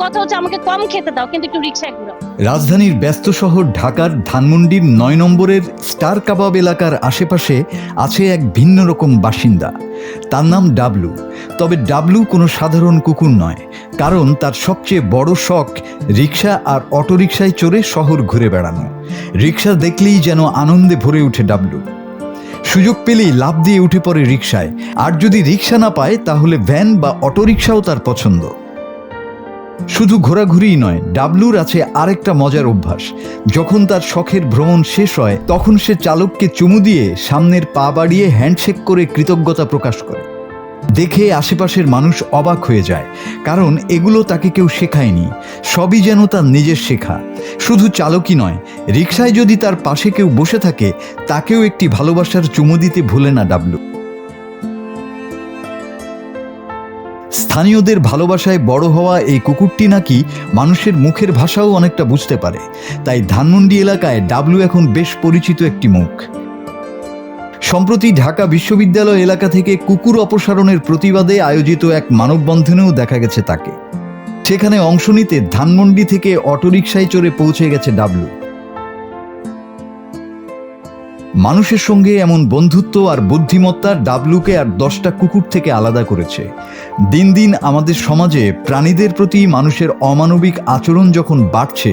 কথা হচ্ছে আমাকে কম খেতে দাও, কিন্তু একটু রিক্সায় ঘুরাও। রাজধানীর ব্যস্ত শহর ঢাকার ধানমন্ডির ৯ নম্বরের স্টার কাবাব এলাকার আশেপাশে আছে এক ভিন্ন রকম বাসিন্দা। তার নাম ডাবলু। তবে ডাবলু কোনো সাধারণ কুকুর নয়, কারণ তার সবচেয়ে বড় শখ রিক্সা আর অটোরিকশায় চড়ে শহর ঘুরে বেড়ানো। রিক্সা দেখলেই যেন আনন্দে ভরে ওঠে ডাবলু। সুযোগ পেলেই লাফ দিয়ে উঠে পড়ে রিক্সায়, আর যদি রিক্সা না পায় তাহলে ভ্যান বা অটোরিকশাও তার পছন্দ। শুধু ঘোরাঘুরিই নয়, ডাবলুর আছে আরেকটা মজার অভ্যাস। যখন তার শখের ভ্রমণ শেষ হয় তখন সে চালককে চুমু দিয়ে সামনের পা বাড়িয়ে হ্যান্ডশেক করে কৃতজ্ঞতা প্রকাশ করে। দেখে আশেপাশের মানুষ অবাক হয়ে যায়, কারণ এগুলো তাকে কেউ শেখায়নি, সবই যেন তার নিজের শেখা। শুধু চালকই নয়, রিকশায় যদি তার পাশে কেউ বসে থাকে তাকেও একটি ভালোবাসার চুমু দিতে ভুলে না ডাবলু। স্থানীয়দের ভালোবাসায় বড় হওয়া এই কুকুরটি নাকি মানুষের মুখের ভাষাও অনেকটা বুঝতে পারে, তাই ধানমন্ডি এলাকায় ডাবলু এখন বেশ পরিচিত একটি মুখ। সম্প্রতি ঢাকা বিশ্ববিদ্যালয় এলাকা থেকে কুকুর অপসারণের প্রতিবাদে আয়োজিত এক মানববন্ধনেও দেখা গেছে তাকে। সেখানে অংশ নিতে ধানমন্ডি থেকে অটোরিকশায় চড়ে পৌঁছে গেছে ডাবলু। মানুষের সঙ্গে এমন বন্ধুত্ব আর বুদ্ধিমত্তা ডাবলুকে আর 10টা কুকুর থেকে আলাদা করেছে। দিন দিন আমাদের সমাজে প্রাণীদের প্রতি মানুষের অমানবিক আচরণ যখন বাড়ছে,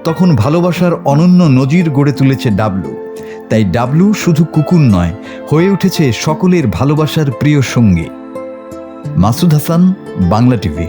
তখন ভালোবাসার অনন্য নজির গড়ে তুলেছে ডাবলু। তাই ডাবলু শুধু কুকুর নয়, হয়ে উঠেছে সকলের ভালোবাসার প্রিয় সঙ্গী। মাসুদ হাসান, বাংলা টিভি।